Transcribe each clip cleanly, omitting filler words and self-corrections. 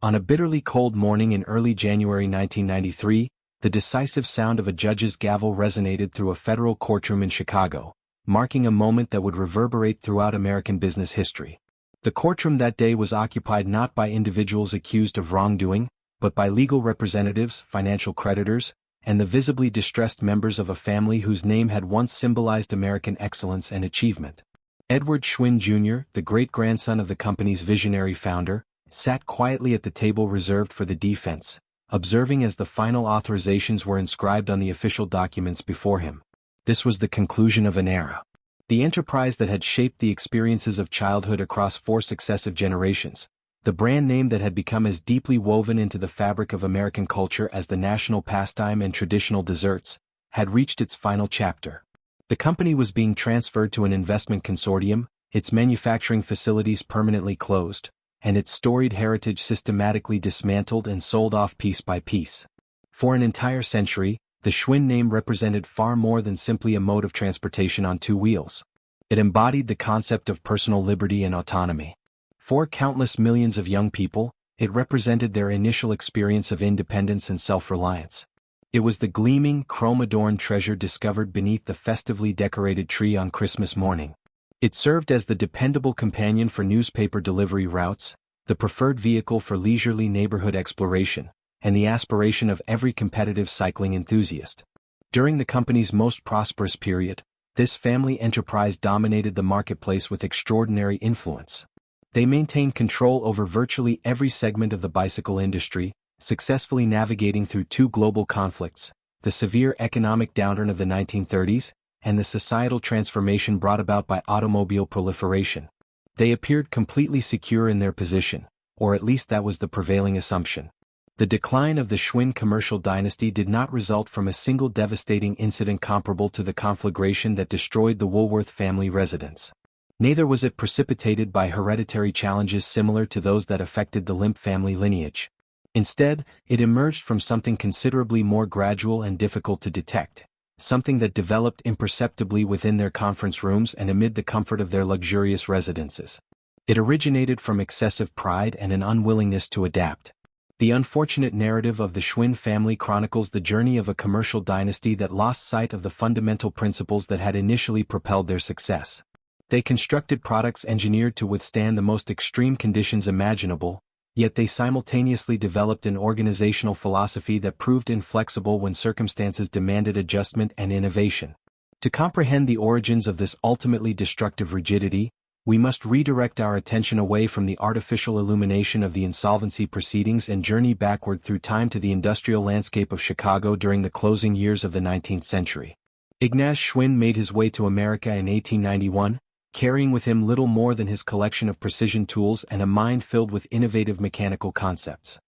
On a bitterly cold morning in early January 1993, the decisive sound of a judge's gavel resonated through a federal courtroom in Chicago, marking a moment that would reverberate throughout American business history. The courtroom that day was occupied not by individuals accused of wrongdoing, but by legal representatives, financial creditors, and the visibly distressed members of a family whose name had once symbolized American excellence and achievement. Edward Schwinn Jr., the great-grandson of the company's visionary founder, sat quietly at the table reserved for the defense, observing as the final authorizations were inscribed on the official documents before him. This was the conclusion of an era. The enterprise that had shaped the experiences of childhood across 4 successive generations, the brand name that had become as deeply woven into the fabric of American culture as the national pastime and traditional desserts, had reached its final chapter. The company was being transferred to an investment consortium, its manufacturing facilities permanently closed, and its storied heritage systematically dismantled and sold off piece by piece. For an entire century, the Schwinn name represented far more than simply a mode of transportation on 2 wheels. It embodied the concept of personal liberty and autonomy. For countless millions of young people, it represented their initial experience of independence and self-reliance. It was the gleaming, chrome-adorned treasure discovered beneath the festively decorated tree on Christmas morning. It served as the dependable companion for newspaper delivery routes, the preferred vehicle for leisurely neighborhood exploration, and the aspiration of every competitive cycling enthusiast. During the company's most prosperous period, this family enterprise dominated the marketplace with extraordinary influence. They maintained control over virtually every segment of the bicycle industry, successfully navigating through 2 global conflicts, the severe economic downturn of the 1930s, and the societal transformation brought about by automobile proliferation. They appeared completely secure in their position, or at least that was the prevailing assumption. The decline of the Schwinn commercial dynasty did not result from a single devastating incident comparable to the conflagration that destroyed the Woolworth family residence. Neither was it precipitated by hereditary challenges similar to those that affected the Limp family lineage. Instead, it emerged from something considerably more gradual and difficult to detect, something that developed imperceptibly within their conference rooms and amid the comfort of their luxurious residences. It originated from excessive pride and an unwillingness to adapt. The unfortunate narrative of the Schwinn family chronicles the journey of a commercial dynasty that lost sight of the fundamental principles that had initially propelled their success. They constructed products engineered to withstand the most extreme conditions imaginable, yet they simultaneously developed an organizational philosophy that proved inflexible when circumstances demanded adjustment and innovation. To comprehend the origins of this ultimately destructive rigidity, we must redirect our attention away from the artificial illumination of the insolvency proceedings and journey backward through time to the industrial landscape of Chicago during the closing years of the 19th century. Ignaz Schwinn made his way to America in 1891, carrying with him little more than his collection of precision tools and a mind filled with innovative mechanical concepts.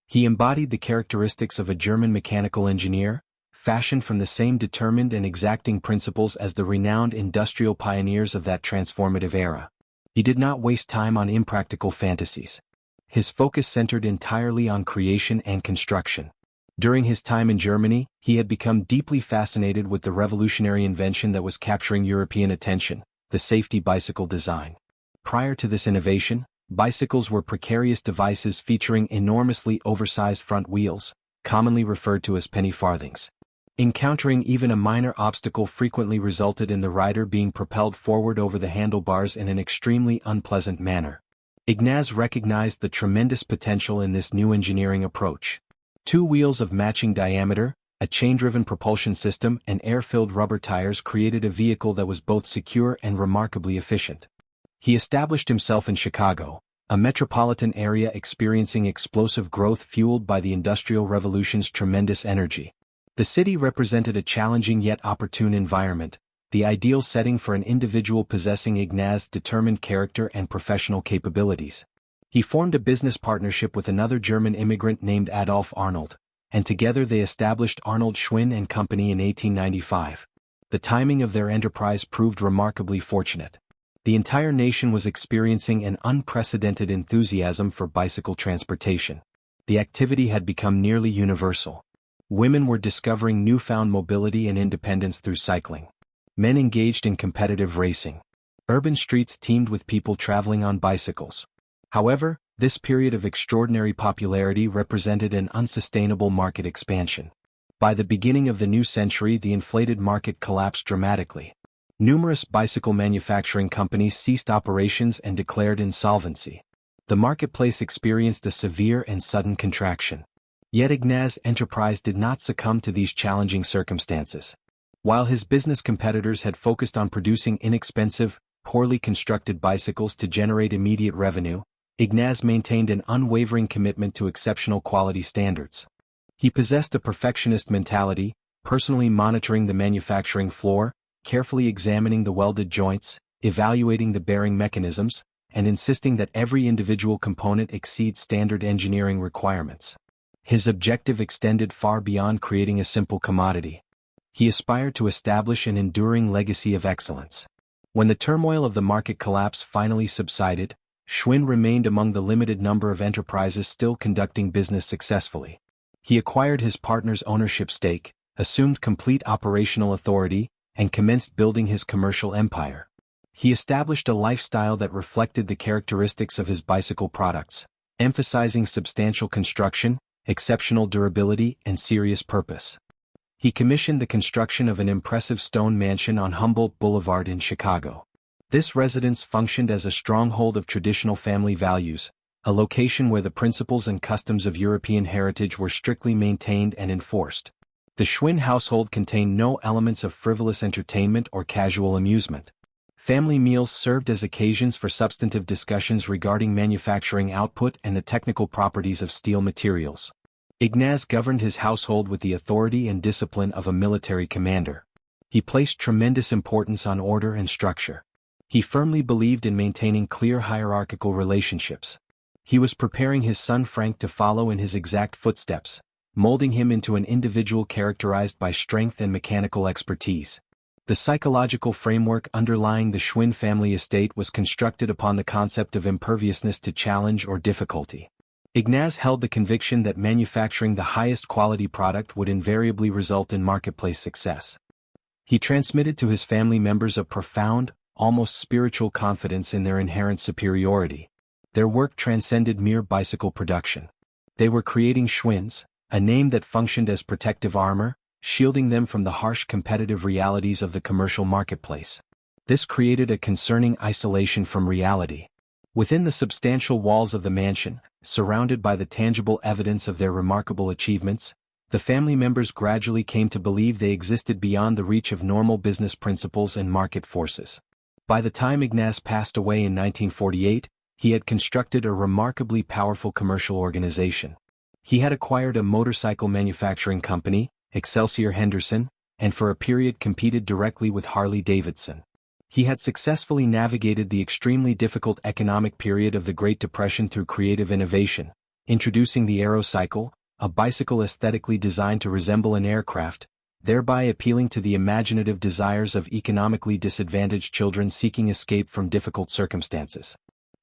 He embodied the characteristics of a German mechanical engineer, fashioned from the same determined and exacting principles as the renowned industrial pioneers of that transformative era. He did not waste time on impractical fantasies. His focus centered entirely on creation and construction. During his time in Germany, he had become deeply fascinated with the revolutionary invention that was capturing European attention: the safety bicycle design. Prior to this innovation, bicycles were precarious devices featuring enormously oversized front wheels, commonly referred to as penny farthings. Encountering even a minor obstacle frequently resulted in the rider being propelled forward over the handlebars in an extremely unpleasant manner. Ignaz recognized the tremendous potential in this new engineering approach. 2 wheels of matching diameter, a chain-driven propulsion system, and air-filled rubber tires created a vehicle that was both secure and remarkably efficient. He established himself in Chicago, a metropolitan area experiencing explosive growth fueled by the Industrial Revolution's tremendous energy. The city represented a challenging yet opportune environment, the ideal setting for an individual possessing Ignaz's determined character and professional capabilities. He formed a business partnership with another German immigrant named Adolf Arnold, and together they established Arnold Schwinn & Company in 1895. The timing of their enterprise proved remarkably fortunate. The entire nation was experiencing an unprecedented enthusiasm for bicycle transportation. The activity had become nearly universal. Women were discovering newfound mobility and independence through cycling. Men engaged in competitive racing. Urban streets teemed with people traveling on bicycles. However, This period of extraordinary popularity represented an unsustainable market expansion. By the beginning of the new century, the inflated market collapsed dramatically. Numerous bicycle manufacturing companies ceased operations and declared insolvency. The marketplace experienced a severe and sudden contraction. Yet Ignaz's enterprise did not succumb to these challenging circumstances. While his business competitors had focused on producing inexpensive, poorly constructed bicycles to generate immediate revenue, Ignaz maintained an unwavering commitment to exceptional quality standards. He possessed a perfectionist mentality, personally monitoring the manufacturing floor, carefully examining the welded joints, evaluating the bearing mechanisms, and insisting that every individual component exceed standard engineering requirements. His objective extended far beyond creating a simple commodity. He aspired to establish an enduring legacy of excellence. When the turmoil of the market collapse finally subsided, Schwinn remained among the limited number of enterprises still conducting business successfully. He acquired his partner's ownership stake, assumed complete operational authority, and commenced building his commercial empire. He established a lifestyle that reflected the characteristics of his bicycle products, emphasizing substantial construction, exceptional durability, and serious purpose. He commissioned the construction of an impressive stone mansion on Humboldt Boulevard in Chicago. This residence functioned as a stronghold of traditional family values, a location where the principles and customs of European heritage were strictly maintained and enforced. The Schwinn household contained no elements of frivolous entertainment or casual amusement. Family meals served as occasions for substantive discussions regarding manufacturing output and the technical properties of steel materials. Ignaz governed his household with the authority and discipline of a military commander. He placed tremendous importance on order and structure. He firmly believed in maintaining clear hierarchical relationships. He was preparing his son Frank to follow in his exact footsteps, molding him into an individual characterized by strength and mechanical expertise. The psychological framework underlying the Schwinn family estate was constructed upon the concept of imperviousness to challenge or difficulty. Ignaz held the conviction that manufacturing the highest quality product would invariably result in marketplace success. He transmitted to his family members a profound, almost spiritual confidence in their inherent superiority. Their work transcended mere bicycle production. They were creating Schwinns, a name that functioned as protective armor, shielding them from the harsh competitive realities of the commercial marketplace. This created a concerning isolation from reality. Within the substantial walls of the mansion, surrounded by the tangible evidence of their remarkable achievements, the family members gradually came to believe they existed beyond the reach of normal business principles and market forces. By the time Ignaz passed away in 1948, he had constructed a remarkably powerful commercial organization. He had acquired a motorcycle manufacturing company, Excelsior Henderson, and for a period competed directly with Harley-Davidson. He had successfully navigated the extremely difficult economic period of the Great Depression through creative innovation, introducing the aerocycle, a bicycle aesthetically designed to resemble an aircraft, thereby appealing to the imaginative desires of economically disadvantaged children seeking escape from difficult circumstances.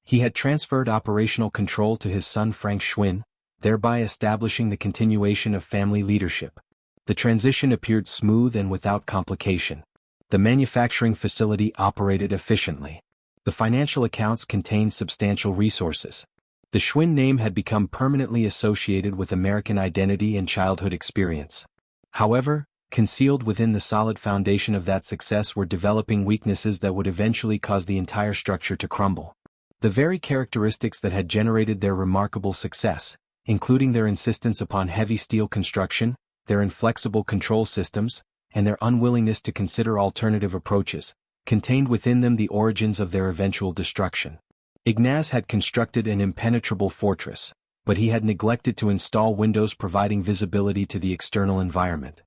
He had transferred operational control to his son Frank Schwinn, thereby establishing the continuation of family leadership. The transition appeared smooth and without complication. The manufacturing facility operated efficiently. The financial accounts contained substantial resources. The Schwinn name had become permanently associated with American identity and childhood experience. However, concealed within the solid foundation of that success were developing weaknesses that would eventually cause the entire structure to crumble. The very characteristics that had generated their remarkable success, including their insistence upon heavy steel construction, their inflexible control systems, and their unwillingness to consider alternative approaches, contained within them the origins of their eventual destruction. Ignaz had constructed an impenetrable fortress, but he had neglected to install windows providing visibility to the external environment.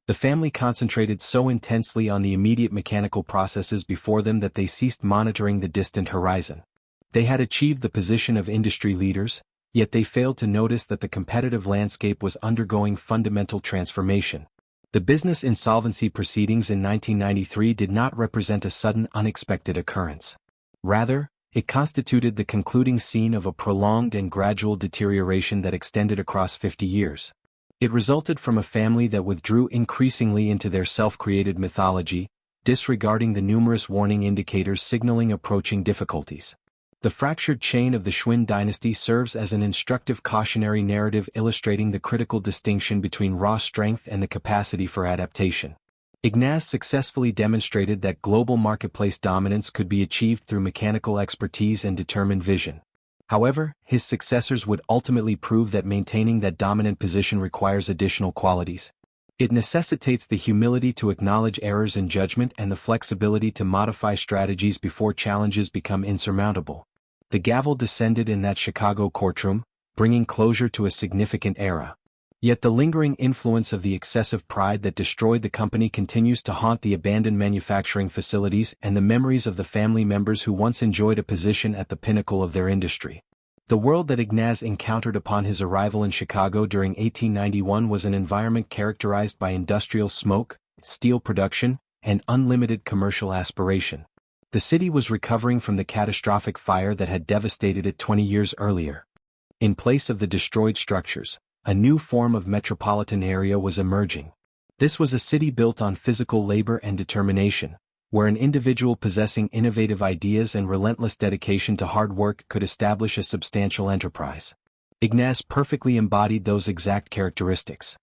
The family concentrated so intensely on the immediate mechanical processes before them that they ceased monitoring the distant horizon. They had achieved the position of industry leaders, yet they failed to notice that the competitive landscape was undergoing fundamental transformation. The business insolvency proceedings in 1993 did not represent a sudden, unexpected occurrence. Rather, it constituted the concluding scene of a prolonged and gradual deterioration that extended across 50 years. It resulted from a family that withdrew increasingly into their self-created mythology, disregarding the numerous warning indicators signaling approaching difficulties. The fractured chain of the Schwinn dynasty serves as an instructive cautionary narrative illustrating the critical distinction between raw strength and the capacity for adaptation. Ignaz successfully demonstrated that global marketplace dominance could be achieved through mechanical expertise and determined vision. However, his successors would ultimately prove that maintaining that dominant position requires additional qualities. It necessitates the humility to acknowledge errors in judgment and the flexibility to modify strategies before challenges become insurmountable. The gavel descended in that Chicago courtroom, bringing closure to a significant era. Yet the lingering influence of the excessive pride that destroyed the company continues to haunt the abandoned manufacturing facilities and the memories of the family members who once enjoyed a position at the pinnacle of their industry. The world that Ignaz encountered upon his arrival in Chicago during 1891 was an environment characterized by industrial smoke, steel production, and unlimited commercial aspiration. The city was recovering from the catastrophic fire that had devastated it 20 years earlier. In place of the destroyed structures, a new form of metropolitan area was emerging. This was a city built on physical labor and determination, where an individual possessing innovative ideas and relentless dedication to hard work could establish a substantial enterprise. Ignaz perfectly embodied those exact characteristics.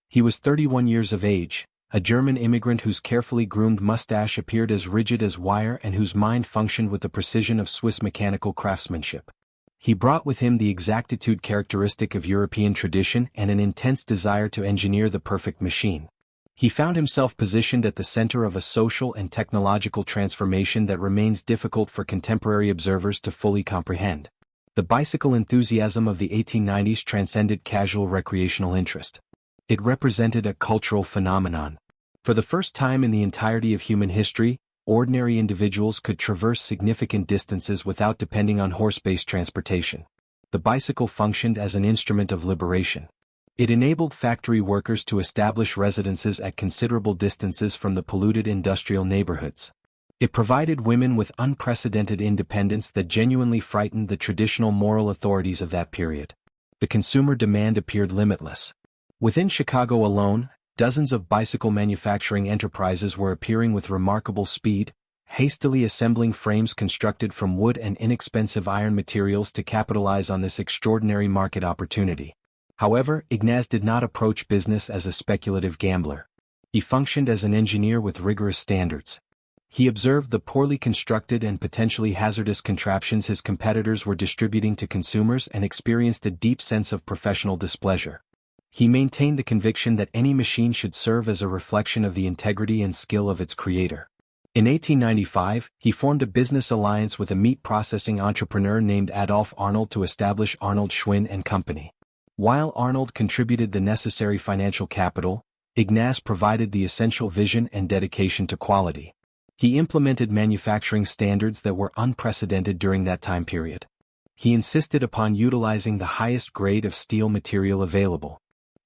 He was 31 years of age, a German immigrant whose carefully groomed mustache appeared as rigid as wire and whose mind functioned with the precision of Swiss mechanical craftsmanship. He brought with him the exactitude characteristic of European tradition and an intense desire to engineer the perfect machine. He found himself positioned at the center of a social and technological transformation that remains difficult for contemporary observers to fully comprehend. The bicycle enthusiasm of the 1890s transcended casual recreational interest. It represented a cultural phenomenon. For the first time in the entirety of human history, ordinary individuals could traverse significant distances without depending on horse-based transportation. The bicycle functioned as an instrument of liberation. It enabled factory workers to establish residences at considerable distances from the polluted industrial neighborhoods. It provided women with unprecedented independence that genuinely frightened the traditional moral authorities of that period. The consumer demand appeared limitless. Within Chicago alone, dozens of bicycle manufacturing enterprises were appearing with remarkable speed, hastily assembling frames constructed from wood and inexpensive iron materials to capitalize on this extraordinary market opportunity. However, Ignaz did not approach business as a speculative gambler. He functioned as an engineer with rigorous standards. He observed the poorly constructed and potentially hazardous contraptions his competitors were distributing to consumers and experienced a deep sense of professional displeasure. He maintained the conviction that any machine should serve as a reflection of the integrity and skill of its creator. In 1895, he formed a business alliance with a meat processing entrepreneur named Adolf Arnold to establish Arnold Schwinn Company. While Arnold contributed the necessary financial capital, Ignaz provided the essential vision and dedication to quality. He implemented manufacturing standards that were unprecedented during that time period. He insisted upon utilizing the highest grade of steel material available.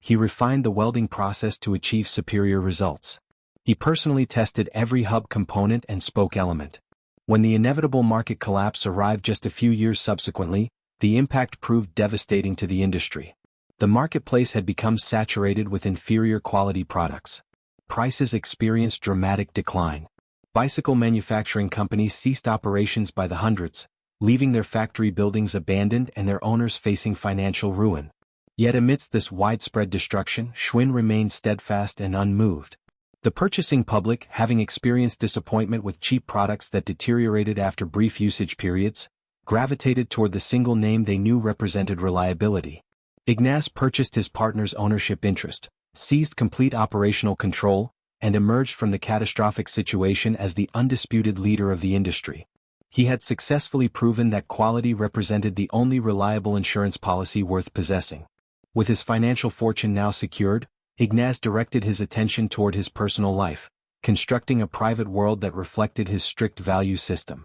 He refined the welding process to achieve superior results. He personally tested every hub component and spoke element. When the inevitable market collapse arrived just a few years subsequently, the impact proved devastating to the industry. The marketplace had become saturated with inferior quality products. Prices experienced dramatic decline. Bicycle manufacturing companies ceased operations by the hundreds, leaving their factory buildings abandoned and their owners facing financial ruin. Yet amidst this widespread destruction, Schwinn remained steadfast and unmoved. The purchasing public, having experienced disappointment with cheap products that deteriorated after brief usage periods, gravitated toward the single name they knew represented reliability. Ignaz purchased his partner's ownership interest, seized complete operational control, and emerged from the catastrophic situation as the undisputed leader of the industry. He had successfully proven that quality represented the only reliable insurance policy worth possessing. With his financial fortune now secured, Ignaz directed his attention toward his personal life, constructing a private world that reflected his strict value system.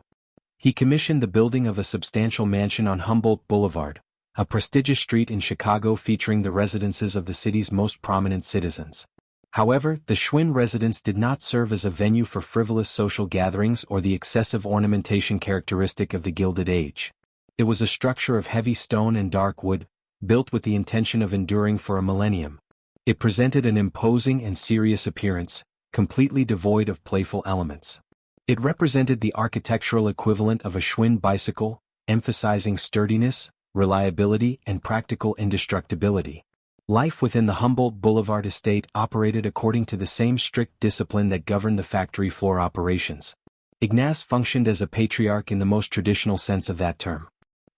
He commissioned the building of a substantial mansion on Humboldt Boulevard, a prestigious street in Chicago featuring the residences of the city's most prominent citizens. However, the Schwinn residence did not serve as a venue for frivolous social gatherings or the excessive ornamentation characteristic of the Gilded Age. It was a structure of heavy stone and dark wood, built with the intention of enduring for a millennium. It presented an imposing and serious appearance, completely devoid of playful elements. It represented the architectural equivalent of a Schwinn bicycle, emphasizing sturdiness, reliability, and practical indestructibility. Life within the Humboldt Boulevard estate operated according to the same strict discipline that governed the factory floor operations. Ignaz functioned as a patriarch in the most traditional sense of that term.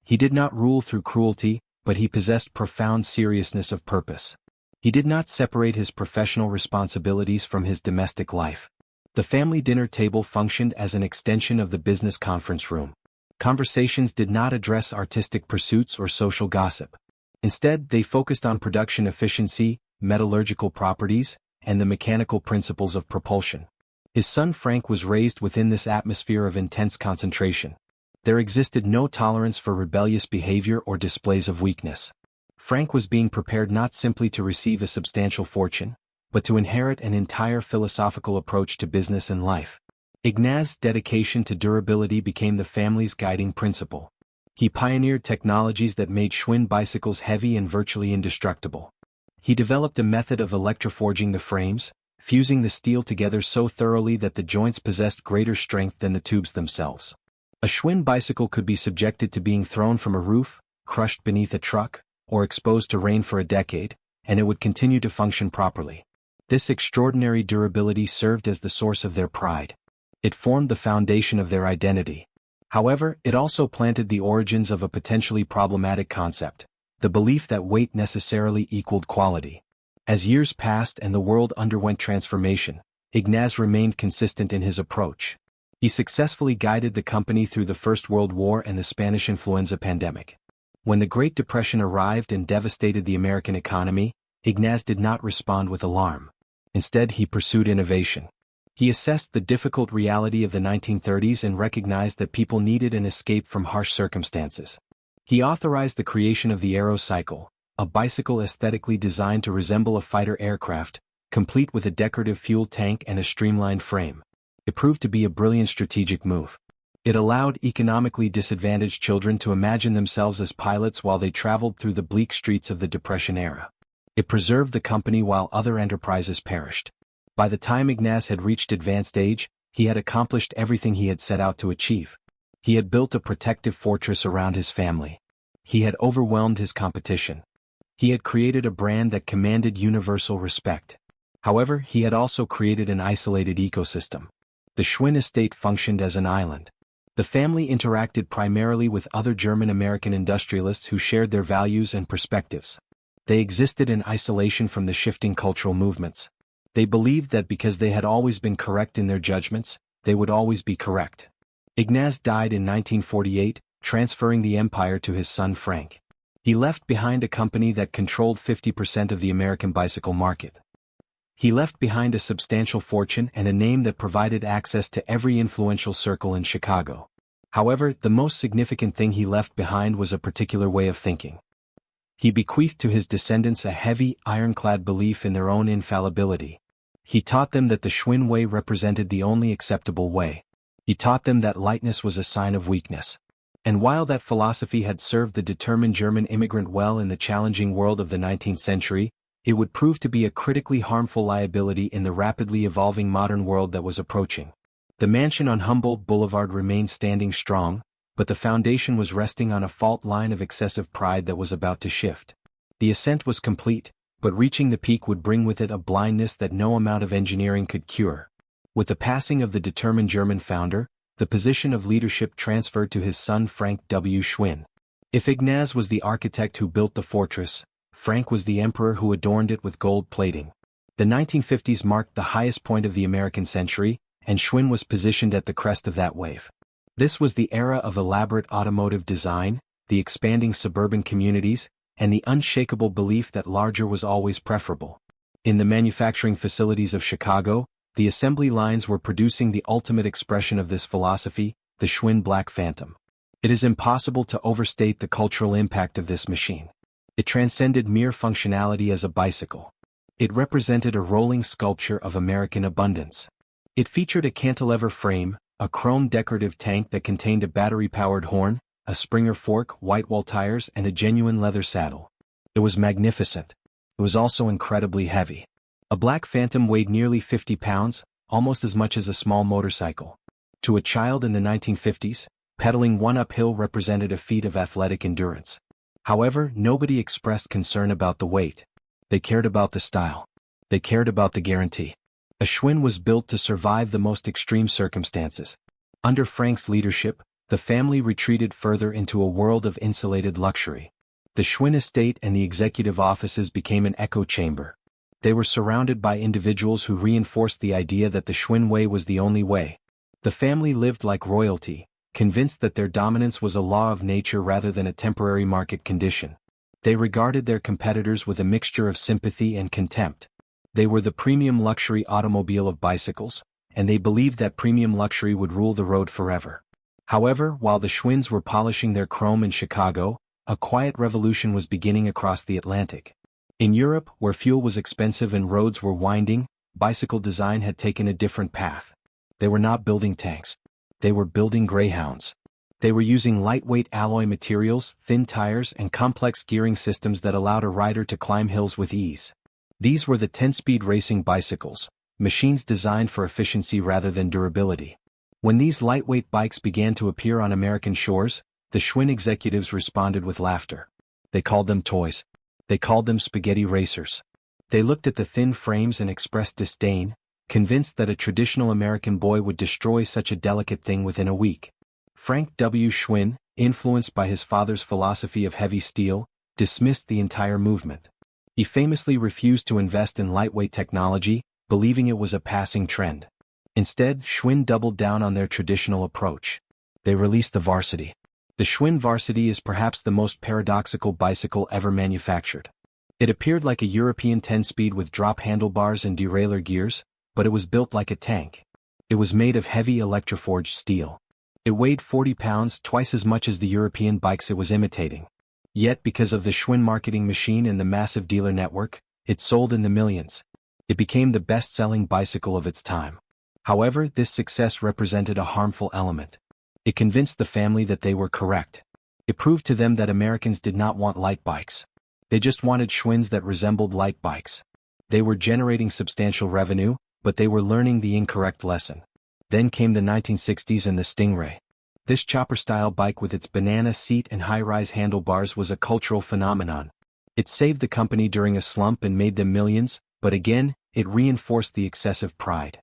He did not rule through cruelty, but he possessed profound seriousness of purpose. He did not separate his professional responsibilities from his domestic life. The family dinner table functioned as an extension of the business conference room. Conversations did not address artistic pursuits or social gossip. Instead, they focused on production efficiency, metallurgical properties, and the mechanical principles of propulsion. His son Frank was raised within this atmosphere of intense concentration. There existed no tolerance for rebellious behavior or displays of weakness. Frank was being prepared not simply to receive a substantial fortune, but to inherit an entire philosophical approach to business and life. Ignaz's dedication to durability became the family's guiding principle. He pioneered technologies that made Schwinn bicycles heavy and virtually indestructible. He developed a method of electroforging the frames, fusing the steel together so thoroughly that the joints possessed greater strength than the tubes themselves. A Schwinn bicycle could be subjected to being thrown from a roof, crushed beneath a truck, or exposed to rain for a decade, and it would continue to function properly. This extraordinary durability served as the source of their pride. It formed the foundation of their identity. However, it also planted the origins of a potentially problematic concept, the belief that weight necessarily equaled quality. As years passed and the world underwent transformation, Ignaz remained consistent in his approach. He successfully guided the company through the First World War and the Spanish influenza pandemic. When the Great Depression arrived and devastated the American economy, Ignaz did not respond with alarm. Instead, he pursued innovation. He assessed the difficult reality of the 1930s and recognized that people needed an escape from harsh circumstances. He authorized the creation of the Aerocycle, a bicycle aesthetically designed to resemble a fighter aircraft, complete with a decorative fuel tank and a streamlined frame. It proved to be a brilliant strategic move. It allowed economically disadvantaged children to imagine themselves as pilots while they traveled through the bleak streets of the Depression era. It preserved the company while other enterprises perished. By the time Ignaz had reached advanced age, he had accomplished everything he had set out to achieve. He had built a protective fortress around his family. He had overwhelmed his competition. He had created a brand that commanded universal respect. However, he had also created an isolated ecosystem. The Schwinn estate functioned as an island. The family interacted primarily with other German-American industrialists who shared their values and perspectives. They existed in isolation from the shifting cultural movements. They believed that because they had always been correct in their judgments, they would always be correct. Ignaz died in 1948, transferring the empire to his son Frank. He left behind a company that controlled 50% of the American bicycle market. He left behind a substantial fortune and a name that provided access to every influential circle in Chicago. However, the most significant thing he left behind was a particular way of thinking. He bequeathed to his descendants a heavy, ironclad belief in their own infallibility. He taught them that the Schwinn way represented the only acceptable way. He taught them that lightness was a sign of weakness. And while that philosophy had served the determined German immigrant well in the challenging world of the 19th century, it would prove to be a critically harmful liability in the rapidly evolving modern world that was approaching. The mansion on Humboldt Boulevard remained standing strong, but the foundation was resting on a fault line of excessive pride that was about to shift. The ascent was complete, but reaching the peak would bring with it a blindness that no amount of engineering could cure. With the passing of the determined German founder, the position of leadership transferred to his son Frank W. Schwinn. If Ignaz was the architect who built the fortress, Frank was the emperor who adorned it with gold plating. The 1950s marked the highest point of the American century, and Schwinn was positioned at the crest of that wave. This was the era of elaborate automotive design, the expanding suburban communities, and the unshakable belief that larger was always preferable. In the manufacturing facilities of Chicago, the assembly lines were producing the ultimate expression of this philosophy, the Schwinn Black Phantom. It is impossible to overstate the cultural impact of this machine. It transcended mere functionality as a bicycle. It represented a rolling sculpture of American abundance. It featured a cantilever frame, a chrome decorative tank that contained a battery-powered horn, a Springer fork, white-wall tires, and a genuine leather saddle. It was magnificent. It was also incredibly heavy. A Black Phantom weighed nearly 50 pounds, almost as much as a small motorcycle. To a child in the 1950s, Pedaling one uphill represented a feat of athletic endurance. However, nobody expressed concern about the weight. They cared about the style. They cared about the guarantee. A Schwinn was built to survive the most extreme circumstances. Under Frank's leadership, the family retreated further into a world of insulated luxury. The Schwinn estate and the executive offices became an echo chamber. They were surrounded by individuals who reinforced the idea that the Schwinn way was the only way. The family lived like royalty, convinced that their dominance was a law of nature rather than a temporary market condition. They regarded their competitors with a mixture of sympathy and contempt. They were the premium luxury automobile of bicycles, and they believed that premium luxury would rule the road forever. However, while the Schwinns were polishing their chrome in Chicago, a quiet revolution was beginning across the Atlantic. In Europe, where fuel was expensive and roads were winding, bicycle design had taken a different path. They were not building tanks. They were building greyhounds. They were using lightweight alloy materials, thin tires, and complex gearing systems that allowed a rider to climb hills with ease. These were the 10-speed racing bicycles, machines designed for efficiency rather than durability. When these lightweight bikes began to appear on American shores, the Schwinn executives responded with laughter. They called them toys. They called them spaghetti racers. They looked at the thin frames and expressed disdain, convinced that a traditional American boy would destroy such a delicate thing within a week. Frank W. Schwinn, influenced by his father's philosophy of heavy steel, dismissed the entire movement. He famously refused to invest in lightweight technology, believing it was a passing trend. Instead, Schwinn doubled down on their traditional approach. They released the Varsity. The Schwinn Varsity is perhaps the most paradoxical bicycle ever manufactured. It appeared like a European 10-speed with drop handlebars and derailleur gears, but it was built like a tank. It was made of heavy electroforged steel. It weighed 40 pounds, twice as much as the European bikes it was imitating. Yet because of the Schwinn marketing machine and the massive dealer network, it sold in the millions. It became the best-selling bicycle of its time. However, this success represented a harmful element. It convinced the family that they were correct. It proved to them that Americans did not want light bikes. They just wanted Schwinns that resembled light bikes. They were generating substantial revenue, but they were learning the incorrect lesson. Then came the 1960s and the Stingray. This chopper-style bike with its banana seat and high-rise handlebars was a cultural phenomenon. It saved the company during a slump and made them millions, but again, it reinforced the excessive pride.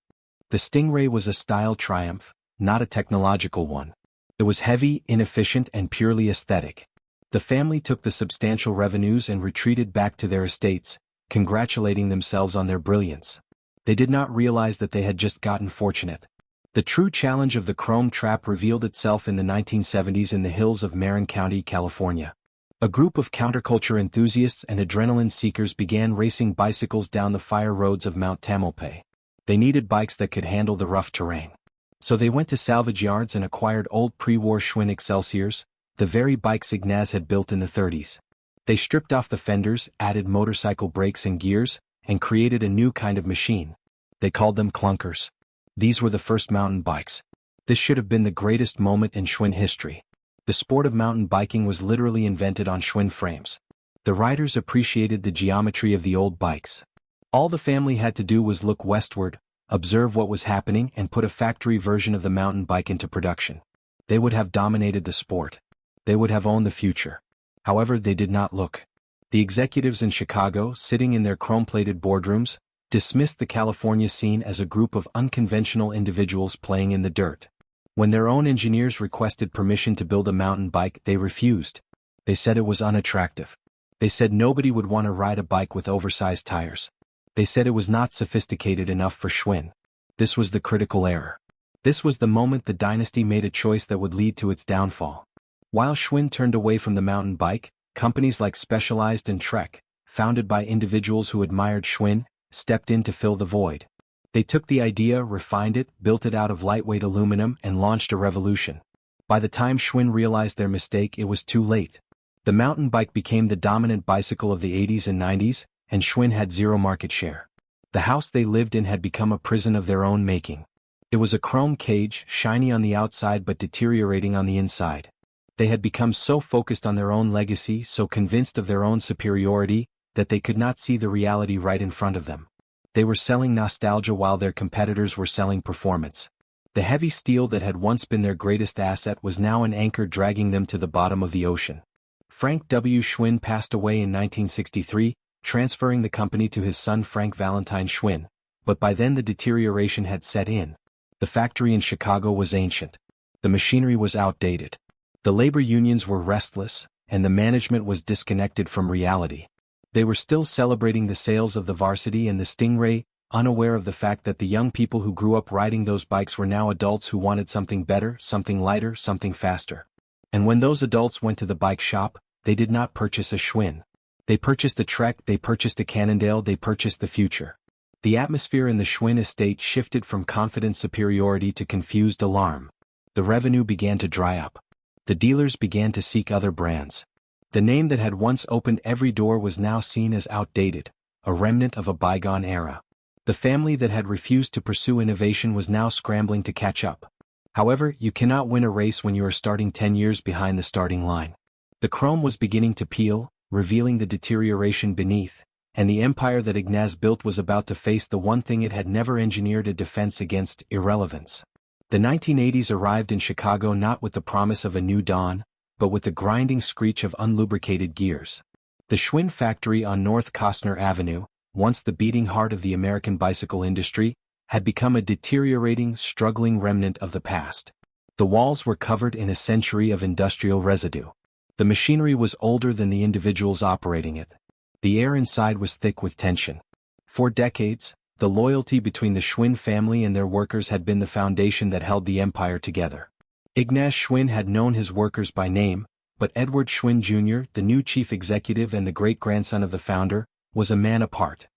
The Stingray was a style triumph, not a technological one. It was heavy, inefficient, and purely aesthetic. The family took the substantial revenues and retreated back to their estates, congratulating themselves on their brilliance. They did not realize that they had just gotten fortunate. The true challenge of the chrome trap revealed itself in the 1970s in the hills of Marin County, California. A group of counterculture enthusiasts and adrenaline seekers began racing bicycles down the fire roads of Mount Tamalpais. They needed bikes that could handle the rough terrain. So they went to salvage yards and acquired old pre-war Schwinn Excelsiors, the very bikes Ignaz had built in the 30s. They stripped off the fenders, added motorcycle brakes and gears, and created a new kind of machine. They called them clunkers. These were the first mountain bikes. This should have been the greatest moment in Schwinn history. The sport of mountain biking was literally invented on Schwinn frames. The riders appreciated the geometry of the old bikes. All the family had to do was look westward, observe what was happening, and put a factory version of the mountain bike into production. They would have dominated the sport. They would have owned the future. However, they did not look. The executives in Chicago, sitting in their chrome-plated boardrooms, dismissed the California scene as a group of unconventional individuals playing in the dirt. When their own engineers requested permission to build a mountain bike, they refused. They said it was unattractive. They said nobody would want to ride a bike with oversized tires. They said it was not sophisticated enough for Schwinn. This was the critical error. This was the moment the Dynasty made a choice that would lead to its downfall. While Schwinn turned away from the mountain bike, companies like Specialized and Trek, founded by individuals who admired Schwinn, stepped in to fill the void. They took the idea, refined it, built it out of lightweight aluminum, and launched a revolution. By the time Schwinn realized their mistake, it was too late. The mountain bike became the dominant bicycle of the 80s and 90s, and Schwinn had zero market share. The house they lived in had become a prison of their own making. It was a chrome cage, shiny on the outside but deteriorating on the inside. They had become so focused on their own legacy, so convinced of their own superiority, that they could not see the reality right in front of them. They were selling nostalgia while their competitors were selling performance. The heavy steel that had once been their greatest asset was now an anchor dragging them to the bottom of the ocean. Frank W. Schwinn passed away in 1963, transferring the company to his son Frank Valentine Schwinn, but by then the deterioration had set in. The factory in Chicago was ancient. The machinery was outdated. The labor unions were restless, and the management was disconnected from reality. They were still celebrating the sales of the Varsity and the Stingray, unaware of the fact that the young people who grew up riding those bikes were now adults who wanted something better, something lighter, something faster. And when those adults went to the bike shop, they did not purchase a Schwinn. They purchased a Trek, they purchased a Cannondale, they purchased the future. The atmosphere in the Schwinn estate shifted from confident superiority to confused alarm. The revenue began to dry up. The dealers began to seek other brands. The name that had once opened every door was now seen as outdated, a remnant of a bygone era. The family that had refused to pursue innovation was now scrambling to catch up. However, you cannot win a race when you are starting 10 years behind the starting line. The chrome was beginning to peel, revealing the deterioration beneath, and the empire that Ignaz built was about to face the one thing it had never engineered a defense against: irrelevance. The 1980s arrived in Chicago not with the promise of a new dawn, but with the grinding screech of unlubricated gears. The Schwinn factory on North Costner Avenue, once the beating heart of the American bicycle industry, had become a deteriorating, struggling remnant of the past. The walls were covered in a century of industrial residue. The machinery was older than the individuals operating it. The air inside was thick with tension. For decades, the loyalty between the Schwinn family and their workers had been the foundation that held the empire together. Ignaz Schwinn had known his workers by name, but Edward Schwinn Jr., the new chief executive and the great-grandson of the founder, was a man apart.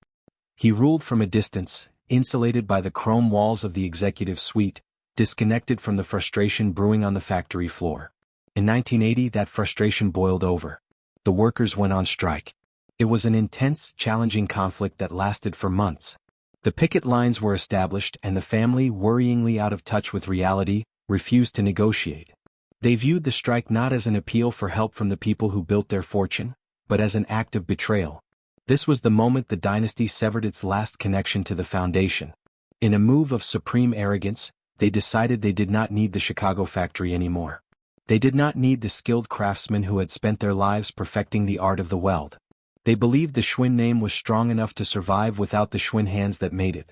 He ruled from a distance, insulated by the chrome walls of the executive suite, disconnected from the frustration brewing on the factory floor. In 1980, that frustration boiled over. The workers went on strike. It was an intense, challenging conflict that lasted for months. The picket lines were established and the family, worryingly out of touch with reality, refused to negotiate. They viewed the strike not as an appeal for help from the people who built their fortune, but as an act of betrayal. This was the moment the dynasty severed its last connection to the foundation. In a move of supreme arrogance, they decided they did not need the Chicago factory anymore. They did not need the skilled craftsmen who had spent their lives perfecting the art of the weld. They believed the Schwinn name was strong enough to survive without the Schwinn hands that made it.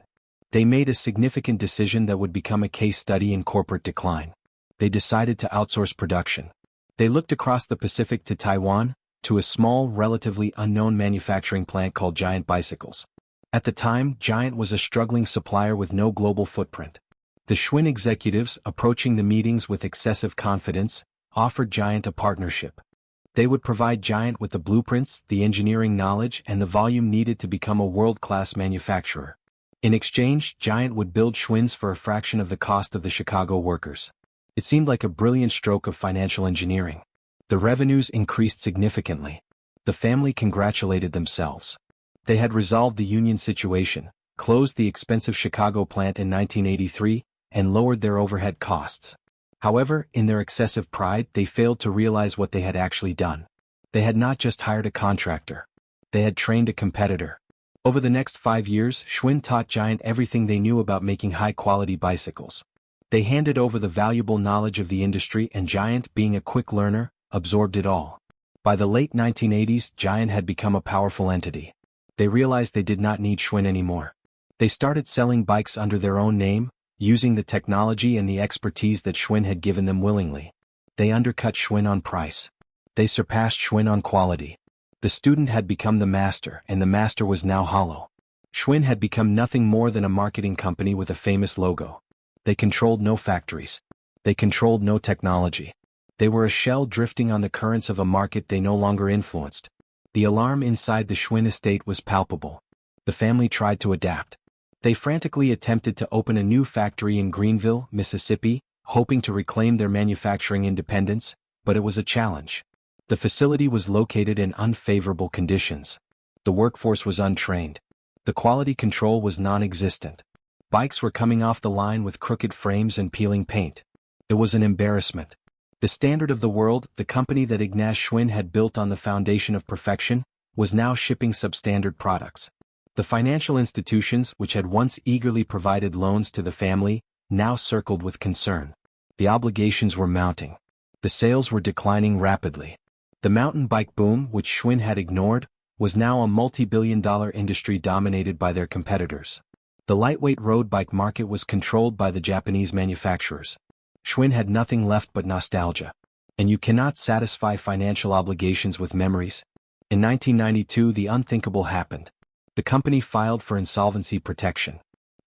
They made a significant decision that would become a case study in corporate decline. They decided to outsource production. They looked across the Pacific to Taiwan, to a small, relatively unknown manufacturing plant called Giant Bicycles. At the time, Giant was a struggling supplier with no global footprint. The Schwinn executives, approaching the meetings with excessive confidence, offered Giant a partnership. They would provide Giant with the blueprints, the engineering knowledge, and the volume needed to become a world-class manufacturer. In exchange, Giant would build Schwinns for a fraction of the cost of the Chicago workers. It seemed like a brilliant stroke of financial engineering. The revenues increased significantly. The family congratulated themselves. They had resolved the union situation, closed the expensive Chicago plant in 1983, and lowered their overhead costs. However, in their excessive pride, they failed to realize what they had actually done. They had not just hired a contractor. They had trained a competitor. Over the next 5 years, Schwinn taught Giant everything they knew about making high-quality bicycles. They handed over the valuable knowledge of the industry, and Giant, being a quick learner, absorbed it all. By the late 1980s, Giant had become a powerful entity. They realized they did not need Schwinn anymore. They started selling bikes under their own name, using the technology and the expertise that Schwinn had given them willingly. They undercut Schwinn on price. They surpassed Schwinn on quality. The student had become the master, and the master was now hollow. Schwinn had become nothing more than a marketing company with a famous logo. They controlled no factories. They controlled no technology. They were a shell drifting on the currents of a market they no longer influenced. The alarm inside the Schwinn estate was palpable. The family tried to adapt. They frantically attempted to open a new factory in Greenville, Mississippi, hoping to reclaim their manufacturing independence, but it was a challenge. The facility was located in unfavorable conditions. The workforce was untrained. The quality control was non-existent. Bikes were coming off the line with crooked frames and peeling paint. It was an embarrassment. The standard of the world, the company that Ignaz Schwinn had built on the foundation of perfection, was now shipping substandard products. The financial institutions, which had once eagerly provided loans to the family, now circled with concern. The obligations were mounting. The sales were declining rapidly. The mountain bike boom, which Schwinn had ignored, was now a multi-billion-dollar industry dominated by their competitors. The lightweight road bike market was controlled by the Japanese manufacturers. Schwinn had nothing left but nostalgia. And you cannot satisfy financial obligations with memories. In 1992, the unthinkable happened. The company filed for insolvency protection.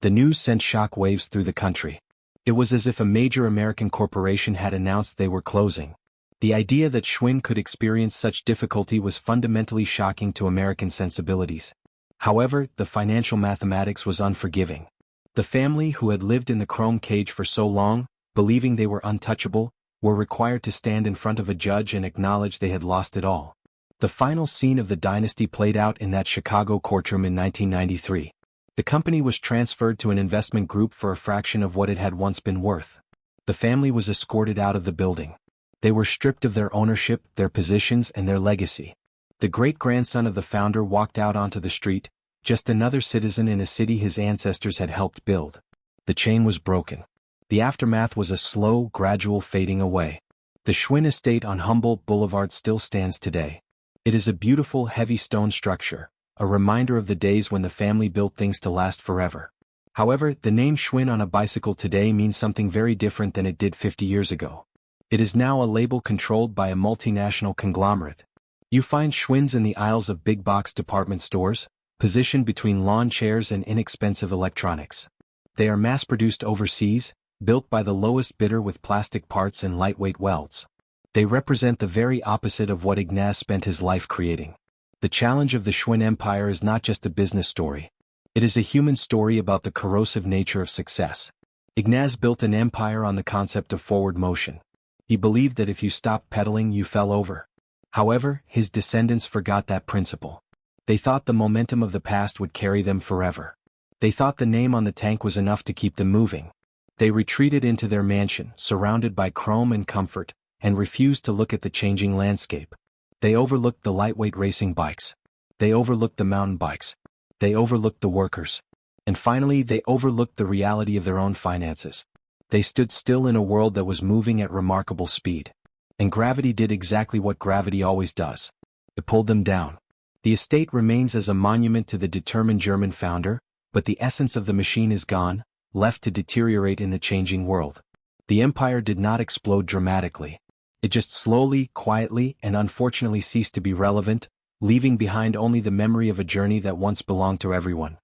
The news sent shock waves through the country. It was as if a major American corporation had announced they were closing. The idea that Schwinn could experience such difficulty was fundamentally shocking to American sensibilities. However, the financial mathematics was unforgiving. The family, who had lived in the chrome cage for so long, believing they were untouchable, were required to stand in front of a judge and acknowledge they had lost it all. The final scene of the Dynasty played out in that Chicago courtroom in 1993. The company was transferred to an investment group for a fraction of what it had once been worth. The family was escorted out of the building. They were stripped of their ownership, their positions, and their legacy. The great-grandson of the founder walked out onto the street, just another citizen in a city his ancestors had helped build. The chain was broken. The aftermath was a slow, gradual fading away. The Schwinn estate on Humboldt Boulevard still stands today. It is a beautiful, heavy stone structure, a reminder of the days when the family built things to last forever. However, the name Schwinn on a bicycle today means something very different than it did 50 years ago. It is now a label controlled by a multinational conglomerate. You find Schwinns in the aisles of big-box department stores, positioned between lawn chairs and inexpensive electronics. They are mass-produced overseas, built by the lowest bidder with plastic parts and lightweight welds. They represent the very opposite of what Ignaz spent his life creating. The challenge of the Schwinn empire is not just a business story. It is a human story about the corrosive nature of success. Ignaz built an empire on the concept of forward motion. He believed that if you stopped pedaling, you fell over. However, his descendants forgot that principle. They thought the momentum of the past would carry them forever. They thought the name on the tank was enough to keep them moving. They retreated into their mansion, surrounded by chrome and comfort, and refused to look at the changing landscape. They overlooked the lightweight racing bikes. They overlooked the mountain bikes. They overlooked the workers. And finally, they overlooked the reality of their own finances. They stood still in a world that was moving at remarkable speed. And gravity did exactly what gravity always does. It pulled them down. The estate remains as a monument to the determined German founder, but the essence of the machine is gone, left to deteriorate in the changing world. The empire did not explode dramatically. It just slowly, quietly, and unfortunately ceased to be relevant, leaving behind only the memory of a journey that once belonged to everyone.